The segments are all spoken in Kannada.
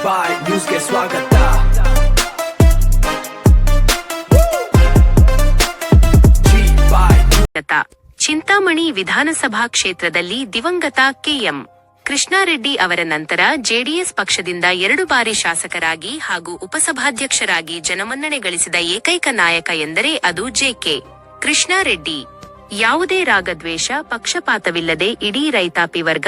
ಬಾಯ್ ನ್ಯೂಸ್ಗೆ ಸ್ವಾಗತ. ಚಿಂತಾಮಣಿ ವಿಧಾನಸಭಾ ಕ್ಷೇತ್ರದಲ್ಲಿ ದಿವಂಗತ ಕೆಎಂ ಕೃಷ್ಣಾರೆಡ್ಡಿ ಅವರ ನಂತರ ಜೆಡಿಎಸ್ ಪಕ್ಷದಿಂದ 2 ಬಾರಿ ಶಾಸಕರಾಗಿ ಹಾಗೂ ಉಪಸಭಾಧ್ಯಕ್ಷರಾಗಿ ಜನಮನ್ನಣೆ ಗಳಿಸಿದ ಏಕೈಕ ನಾಯಕ ಎಂದರೆ ಅದು ಜೆಕೆ ಕೃಷ್ಣಾರೆಡ್ಡಿ. ಯಾವುದೇ ರಾಗದ್ವೇಷ, ಪಕ್ಷಪಾತವಿಲ್ಲದೆ ಇಡೀ ರೈತಾಪಿ ವರ್ಗ,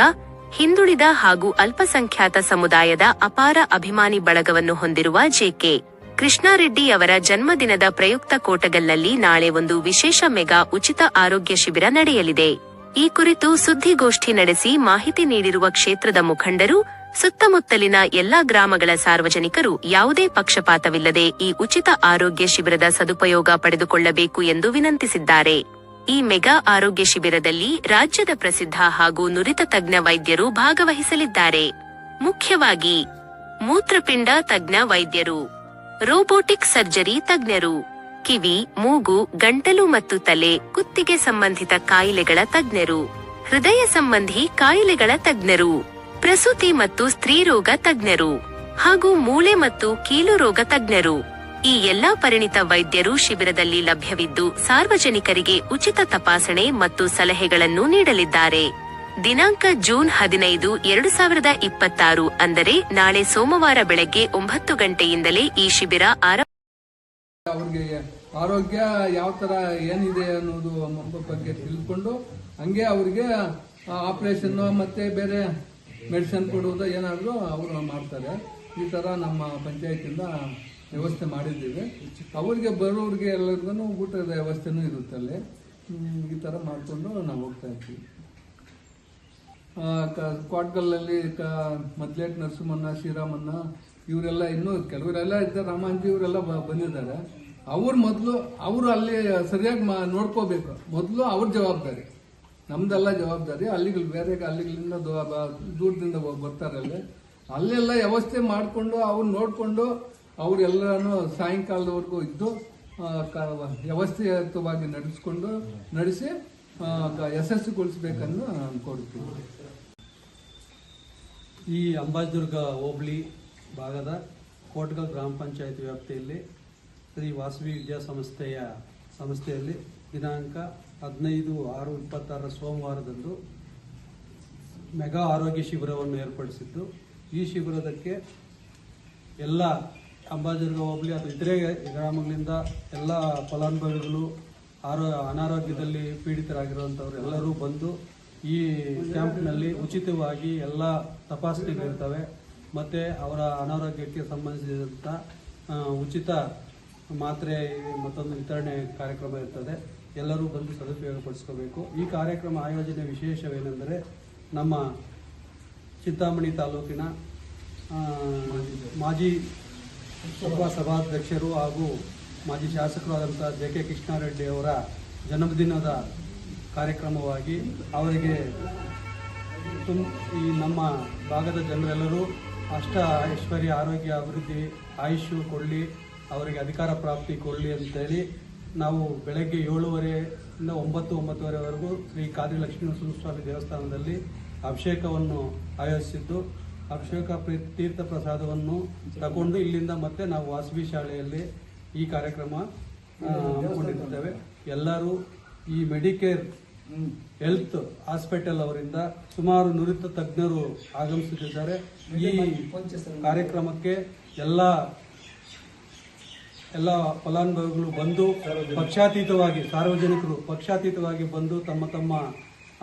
ಹಿಂದುಳಿದ ಹಾಗೂ ಅಲ್ಪಸಂಖ್ಯಾತ ಸಮುದಾಯದ ಅಪಾರ ಅಭಿಮಾನಿ ಬಳಗವನ್ನು ಹೊಂದಿರುವ ಜೆಕೆ ಕೃಷ್ಣಾರೆಡ್ಡಿ ಅವರ ಜನ್ಮದಿನದ ಪ್ರಯುಕ್ತ ಕೋಟಗಲ್ನಲ್ಲಿ ನಾಳೆ ಒಂದು ವಿಶೇಷ ಮೆಗಾ ಉಚಿತ ಆರೋಗ್ಯ ಶಿಬಿರ ನಡೆಯಲಿದೆ. ಈ ಕುರಿತು ಸುದ್ದಿಗೋಷ್ಠಿ ನಡೆಸಿ ಮಾಹಿತಿ ನೀಡಿರುವ ಕ್ಷೇತ್ರದ ಮುಖಂಡರು, ಸುತ್ತಮುತ್ತಲಿನ ಎಲ್ಲಾ ಗ್ರಾಮಗಳ ಸಾರ್ವಜನಿಕರು ಯಾವುದೇ ಪಕ್ಷಪಾತವಿಲ್ಲದೆ ಈ ಉಚಿತ ಆರೋಗ್ಯ ಶಿಬಿರದ ಸದುಪಯೋಗ ಪಡೆದುಕೊಳ್ಳಬೇಕು ಎಂದು ವಿನಂತಿಸಿದ್ದಾರೆ. ಈ ಮೆಗಾ ಆರೋಗ್ಯ ಶಿಬಿರದಲ್ಲಿ ರಾಜ್ಯದ ಪ್ರಸಿದ್ಧ ಹಾಗೂ ನುರಿತ ತಜ್ಞ ವೈದ್ಯರು ಭಾಗವಹಿಸಲಿದ್ದಾರೆ. ಮುಖ್ಯವಾಗಿ ಮೂತ್ರಪಿಂಡ ತಜ್ಞ ವೈದ್ಯರು, ರೋಬೋಟಿಕ್ ಸರ್ಜರಿ ತಜ್ಞರು, ಕಿವಿ, ಮೂಗು, ಗಂಟಲು ಮತ್ತು ತಲೆ, ಕುತ್ತಿಗೆ ಸಂಬಂಧಿತ ಕಾಯಿಲೆಗಳ ತಜ್ಞರು, ಹೃದಯ ಸಂಬಂಧಿ ಕಾಯಿಲೆಗಳ ತಜ್ಞರು, ಪ್ರಸೂತಿ ಮತ್ತು ಸ್ತ್ರೀರೋಗ ತಜ್ಞರು ಹಾಗೂ ಮೂಳೆ ಮತ್ತು ಕೀಲು ರೋಗ ತಜ್ಞರು. ಈ ಎಲ್ಲಾ ಪರಿಣಿತ ವೈದ್ಯರು ಶಿಬಿರದಲ್ಲಿ ಲಭ್ಯವಿದ್ದು ಸಾರ್ವಜನಿಕರಿಗೆ ಉಚಿತ ತಪಾಸಣೆ ಮತ್ತು ಸಲಹೆಗಳನ್ನು ನೀಡಲಿದ್ದಾರೆ. ದಿನಾಂಕ ಜೂನ್ 15, 2026 ಅಂದರೆ ನಾಳೆ ಸೋಮವಾರ ಬೆಳಗ್ಗೆ 9 ಗಂಟೆಯಿಂದಲೇ ಈ ಶಿಬಿರ ಅವ್ರಿಗೆ ಆರೋಗ್ಯ ಯಾವ ತರ ಏನಿದೆ ಅನ್ನೋದು ಬಗ್ಗೆ ತಿಳ್ಕೊಂಡು ಹಂಗೆ ಅವ್ರಿಗೆ ಆಪರೇಷನ್ ಮತ್ತೆ ಬೇರೆ ಮೆಡಿಸಿನ್ ಕೊಡುವುದು ಏನಾದರೂ ಅವರು ಮಾಡ್ತಾರೆ. ಈ ತರ ನಮ್ಮ ಪಂಚಾಯತಿಂದ ವ್ಯವಸ್ಥೆ ಮಾಡಿದ್ದೀವಿ. ಅವ್ರಿಗೆ ಬರೋರಿಗೆ ಎಲ್ಲರಿಗೂ ಊಟದ ವ್ಯವಸ್ಥೆನೂ ಇರುತ್ತೆ ಅಲ್ಲಿ. ಈ ತರ ಮಾಡಿಕೊಂಡು ನಾವು ಹೋಗ್ತಾ ಇರ್ತೀವಿ. ಕ್ವಾಟ್ಗಲ್ಲಲ್ಲಿ ಮದ್ಲೇಟ್ ನರಸಿಂಹಣ್ಣ, ಶ್ರೀರಾಮಣ್ಣ ಇವರೆಲ್ಲ ಇನ್ನೂ ಕೆಲವರೆಲ್ಲ ಇದ್ದಾರೆ. ರಾಮಾಂಜಿ ಇವರೆಲ್ಲ ಬಂದಿದ್ದಾರೆ. ಅವರು ಅಲ್ಲಿ ಸರಿಯಾಗಿ ನೋಡ್ಕೋಬೇಕು. ಮೊದಲು ಅವ್ರ ಜವಾಬ್ದಾರಿ, ನಮ್ದೆಲ್ಲ ಜವಾಬ್ದಾರಿ. ಬೇರೆ ಅಲ್ಲಿಗಳಿಂದ ದೂರದಿಂದ ಬರ್ತಾರೆ. ಅಲ್ಲೆಲ್ಲ ವ್ಯವಸ್ಥೆ ಮಾಡಿಕೊಂಡು ಅವ್ರು ನೋಡಿಕೊಂಡು ಅವರೆಲ್ಲರೂ ಸಾಯಂಕಾಲದವರೆಗೂ ಇದ್ದು ವ್ಯವಸ್ಥಿತವಾಗಿ ನಡೆಸಿ ಯಶಸ್ಸುಗೊಳಿಸಬೇಕನ್ನು ಅನ್ಕೊಡ್ತೀವಿ. ಈ ಅಂಬಾಜಿದುರ್ಗ ಹೋಬಳಿ ಭಾಗದ ಕೋಟ್ಗಲ್ ಗ್ರಾಮ ಪಂಚಾಯತ್ ವ್ಯಾಪ್ತಿಯಲ್ಲಿ ಶ್ರೀ ವಾಸವಿ ಸಂಸ್ಥೆಯಲ್ಲಿ ದಿನಾಂಕ 15/6/26 ಸೋಮವಾರದಂದು ಮೆಗಾ ಆರೋಗ್ಯ ಶಿಬಿರವನ್ನು ಏರ್ಪಡಿಸಿದ್ದು, ಈ ಶಿಬಿರದಕ್ಕೆ ಎಲ್ಲ ಅಂಬಾಜಿದುರ್ಗ ಹೋಬಳಿ ಅಥವಾ ಇತರೆ ಗ್ರಾಮಗಳಿಂದ ಎಲ್ಲ ಫಲಾನುಭವಿಗಳು, ಅನಾರೋಗ್ಯದಲ್ಲಿ ಪೀಡಿತರಾಗಿರುವಂಥವ್ರು ಎಲ್ಲರೂ ಬಂದು ಈ ಕ್ಯಾಂಪ್ನಲ್ಲಿ ಉಚಿತವಾಗಿ ಎಲ್ಲ ತಪಾಸಣೆಗಳಿರ್ತವೆ. ಮತ್ತು ಅವರ ಅನಾರೋಗ್ಯಕ್ಕೆ ಸಂಬಂಧಿಸಿದಂಥ ಉಚಿತ ಮಾತ್ರೆ ಮತ್ತೊಂದು ವಿತರಣೆ ಕಾರ್ಯಕ್ರಮ ಇರ್ತದೆ. ಎಲ್ಲರೂ ಬಂದು ಸದುಪಯೋಗಪಡಿಸ್ಕೋಬೇಕು. ಈ ಕಾರ್ಯಕ್ರಮ ಆಯೋಜನೆ ವಿಶೇಷವೇನೆಂದರೆ, ನಮ್ಮ ಚಿಂತಾಮಣಿ ತಾಲೂಕಿನ ಮಾಜಿ ಸಭಾಧ್ಯಕ್ಷರು ಹಾಗೂ ಮಾಜಿ ಶಾಸಕರಾದಂಥ ಜೆ.ಕೆ. ಕೃಷ್ಣಾರೆಡ್ಡಿ ಅವರ ಜನ್ಮದಿನದ ಕಾರ್ಯಕ್ರಮವಾಗಿ ಅವರಿಗೆ ಈ ನಮ್ಮ ಭಾಗದ ಜನರೆಲ್ಲರೂ ಐಶ್ವರ್ಯ, ಆರೋಗ್ಯ, ಅಭಿವೃದ್ಧಿ, ಆಯುಷು ಕೊಡಲಿ, ಅವರಿಗೆ ಅಧಿಕಾರ ಪ್ರಾಪ್ತಿ ಕೊಡಲಿ ಅಂತೇಳಿ ನಾವು ಬೆಳಗ್ಗೆ 7:30 9:30ವರೆಗೂ ಶ್ರೀ ಕಾದ್ರಿ ಲಕ್ಷ್ಮೀನರಸಿಂಹಸ್ವಾಮಿ ದೇವಸ್ಥಾನದಲ್ಲಿ ಅಭಿಷೇಕವನ್ನು ಆಯೋಜಿಸಿದ್ದು, ಅಭಿಷೇಕ ತೀರ್ಥ ಪ್ರಸಾದವನ್ನು ತಗೊಂಡು ಇಲ್ಲಿಂದ ಮತ್ತೆ ನಾವು ವಾಸವಿ ಶಾಲೆಯಲ್ಲಿ ಈ ಕಾರ್ಯಕ್ರಮ ಹಮ್ಮಿಕೊಂಡಿರ್ತೇವೆ. ಎಲ್ಲರೂ ಈ ಮೆಡಿಕೇರ್ ಹೆಲ್ತ್ ಹಾಸ್ಪಿಟಲ್ ಅವರಿಂದ ಸುಮಾರು ನುರಿತ ತಜ್ಞರು ಆಗಮಿಸುತ್ತಿದ್ದಾರೆ. ಈ ಕಾರ್ಯಕ್ರಮಕ್ಕೆ ಎಲ್ಲ ಫಲಾನುಭವಿಗಳು ಬಂದು ಪಕ್ಷಾತೀತವಾಗಿ, ಸಾರ್ವಜನಿಕರು ಪಕ್ಷಾತೀತವಾಗಿ ಬಂದು ತಮ್ಮ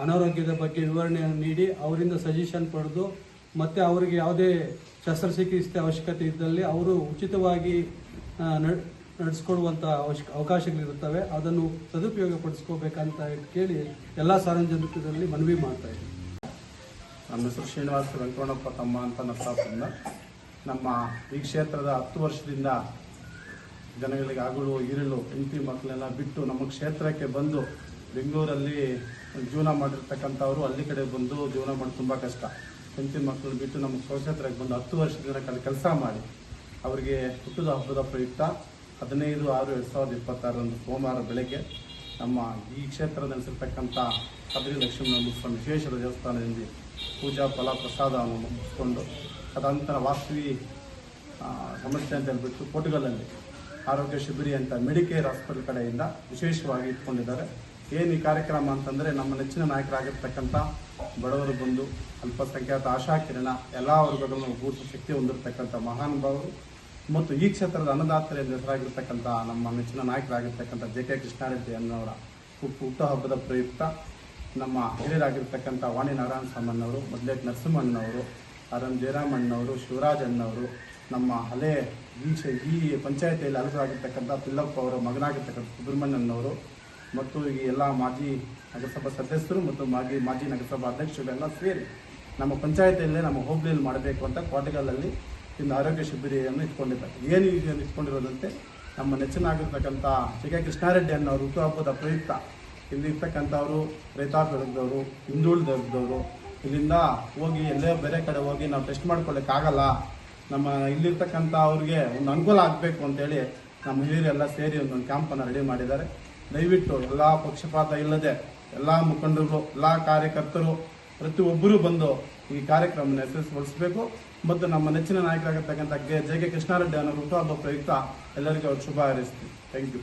ಅನಾರೋಗ್ಯದ ಬಗ್ಗೆ ವಿವರಣೆಯನ್ನು ನೀಡಿ ಅವರಿಂದ ಸಜೆಷನ್ ಪಡೆದು ಮತ್ತೆ ಅವರಿಗೆ ಯಾವುದೇ ಶಸ್ತ್ರಚಿಕಿತ್ಸೆ ಅವಶ್ಯಕತೆ ಇದ್ದಲ್ಲಿ ಅವರು ಉಚಿತವಾಗಿ ನಡೆಸ್ಕೊಡುವಂಥ ಅವಕಾಶಗಳಿರುತ್ತವೆ. ಅದನ್ನು ಸದುಪಯೋಗಪಡಿಸ್ಕೋಬೇಕಂತ ಕೇಳಿ ಎಲ್ಲ ಸಾರ್ವಜನಿಕರಲ್ಲಿ ಮನವಿ ಮಾಡ್ತಾ ಇದ್ದೀವಿ. ನಮ್ಮ ಹೆಸರು ಶ್ರೀನಿವಾಸ ವೆಂಕಟರಮಣಪ್ಪ ತಮ್ಮ ಅಂತ ನರಸಾಪುರದಿಂದ. ನಮ್ಮ ಈ ಕ್ಷೇತ್ರದ 10 ವರ್ಷದಿಂದ ಜನಗಳಿಗೆ ಹಗಲು ಇರಲು ಹೆಂಡತಿ ಮಕ್ಕಳೆಲ್ಲ ಬಿಟ್ಟು ನಮ್ಮ ಕ್ಷೇತ್ರಕ್ಕೆ ಬಂದು ಬೆಂಗಳೂರಲ್ಲಿ ಜೀವನ ಮಾಡಿರ್ತಕ್ಕಂಥವ್ರು ಅಲ್ಲಿ ಕಡೆ ಬಂದು ಜೀವನ ಮಾಡೋದು ತುಂಬ ಕಷ್ಟ. ಹೆಂಡತಿ ಮಕ್ಕಳು ಬಿಟ್ಟು ನಮ್ಮ ಕ್ಷೇತ್ರಕ್ಕೆ ಬಂದು 10 ವರ್ಷದಿಂದ ಕೆಲಸ ಮಾಡಿ ಅವರಿಗೆ ಹುಟ್ಟುದ ಹಬ್ಬದ ಪ್ರಯುಕ್ತ 15/6/2026 ಸೋಮವಾರ ಬೆಳಗ್ಗೆ ನಮ್ಮ ಈ ಕ್ಷೇತ್ರದಲ್ಲಿ ನೆಲೆಸಿರ್ತಕ್ಕಂಥ ಕಾದ್ರಿ ಲಕ್ಷ್ಮೀನರಸಿಂಹಸ್ವಾಮಿ ವಿಶೇಷ ದೇವಸ್ಥಾನದಿಂದ ಪೂಜಾ ಫಲ ಪ್ರಸಾದವನ್ನು ಮುಗಿಸ್ಕೊಂಡು ತದನಂತರ ವಾಸವಿ ಸಂಸ್ಥೆ ಅಂತ ಹೇಳ್ಬಿಟ್ಟು ಪೋರ್ಟುಗಲಲ್ಲಿ ಆರೋಗ್ಯ ಶಿಬಿರಿ ಅಂತ ಮೆಡಿಕೇರ್ ಹಾಸ್ಪಿಟಲ್ ಕಡೆಯಿಂದ ವಿಶೇಷವಾಗಿ ಇಟ್ಕೊಂಡಿದ್ದಾರೆ. ಏನು ಈ ಕಾರ್ಯಕ್ರಮ ಅಂತಂದರೆ ನಮ್ಮ ನೆಚ್ಚಿನ ನಾಯಕರಾಗಿರ್ತಕ್ಕಂಥ ಬಡವರು ಬಂಧು, ಅಲ್ಪಸಂಖ್ಯಾತ ಆಶಾಕಿರಣ, ಎಲ್ಲ ವರ್ಗಗಳನ್ನು ಒಗ್ಗೂಡಿಸುವ ಶಕ್ತಿ ಹೊಂದಿರತಕ್ಕಂಥ ಮಹಾನುಭಾವರು ಮತ್ತು ಈ ಕ್ಷೇತ್ರದ ಅನ್ನದಾತರ ಎಂದು ಹೆಸರಾಗಿರ್ತಕ್ಕಂಥ ನಮ್ಮ ನೆಚ್ಚಿನ ನಾಯಕರಾಗಿರ್ತಕ್ಕಂಥ JK ಕೃಷ್ಣಾರೆಡ್ಡಿ ಅನ್ನೋರ ಹುಟ್ಟುಹಬ್ಬದ ಪ್ರಯುಕ್ತ ನಮ್ಮ ಹಿರಿಯರಾಗಿರ್ತಕ್ಕಂಥ ವಾಣಿ ನಾರಾಯಣ ಸ್ವಾಮಣ್ಣವರು, ಮೊದಲೇಟ್ ನರಸಿಂಹಣ್ಣವರು, RM ಜಯರಾಮಣ್ಣವರು, ಶಿವರಾಜ್ ಅಣ್ಣವರು, ನಮ್ಮ ಹಳೆ ಈ ಪಂಚಾಯತಿಯಲ್ಲಿ ಅಲಸರಾಗಿರ್ತಕ್ಕಂಥ ಪಿಲ್ಲಪ್ಪ ಅವರ ಮಗನಾಗಿರ್ತಕ್ಕಂಥ ಸುಬ್ರಹ್ಮಣ್ಯನವರು ಮತ್ತು ಈ ಎಲ್ಲ ಮಾಜಿ ನಗರಸಭಾ ಸದಸ್ಯರು ಮತ್ತು ಮಾಜಿ ನಗರಸಭಾ ಅಧ್ಯಕ್ಷರೆಲ್ಲ ಸೇರಿ ನಮ್ಮ ಪಂಚಾಯತಿಯಲ್ಲೇ ನಮ್ಮ ಹೋಬಳಿಯಲ್ಲಿ ಮಾಡಬೇಕು ಅಂತ ಕ್ವಾಟಗಲಲ್ಲಿ ಇಂದು ಆರೋಗ್ಯ ಶಿಬಿರಿಯನ್ನು ಇಟ್ಕೊಂಡಿದ್ದಾರೆ. ಏನು ಇದನ್ನು ಇಟ್ಕೊಂಡಿರೋದಂತೆ ನಮ್ಮ ನೆಚ್ಚಿನಾಗಿರ್ತಕ್ಕಂಥ JK ಕೃಷ್ಣಾರೆಡ್ಡಿ ಅನ್ನೋರು ಹುಟ್ಟುಹಬ್ಬದ ಪ್ರಯುಕ್ತ ಇಲ್ಲಿರ್ತಕ್ಕಂಥವರು ರೈತಾಪಿ ವರ್ಗದವರು, ಹಿಂದುಳಿದ ವರ್ಗದವರು ಇಲ್ಲಿಂದ ಹೋಗಿ ಎಲ್ಲೇ ಬೇರೆ ಕಡೆ ಹೋಗಿ ನಾವು ಟೆಸ್ಟ್ ಮಾಡ್ಕೊಳ್ಳೋಕ್ಕಾಗಲ್ಲ, ನಮ್ಮ ಇಲ್ಲಿರ್ತಕ್ಕಂಥ ಅವ್ರಿಗೆ ಒಂದು ಅನುಕೂಲ ಆಗಬೇಕು ಅಂತೇಳಿ ನಮ್ಮ ಹಿರಿಯರೆಲ್ಲ ಸೇರಿ ಒಂದೊಂದು ಕ್ಯಾಂಪನ್ನು ರೆಡಿ ಮಾಡಿದ್ದಾರೆ. ದಯವಿಟ್ಟು ಎಲ್ಲ ಪಕ್ಷಪಾತ ಇಲ್ಲದೆ ಎಲ್ಲ ಮುಖಂಡರು, ಎಲ್ಲ ಕಾರ್ಯಕರ್ತರು ಪ್ರತಿಯೊಬ್ಬರೂ ಬಂದು ಈ ಕಾರ್ಯಕ್ರಮವನ್ನು ಯಶಸ್ವಿಗೊಳಿಸಬೇಕು ಮತ್ತು ನಮ್ಮ ನೆಚ್ಚಿನ ನಾಯಕರಾಗಿರ್ತಕ್ಕಂಥ JK ಕೃಷ್ಣಾರೆಡ್ಡಿ ಅನ್ನೋ ಹುಟ್ಟುಹಬ್ಬ ಪ್ರಯುಕ್ತ ಎಲ್ಲರಿಗೂ ಅವ್ರು ಶುಭ ಹಾರೈಸ್ತೀವಿ. Thank you.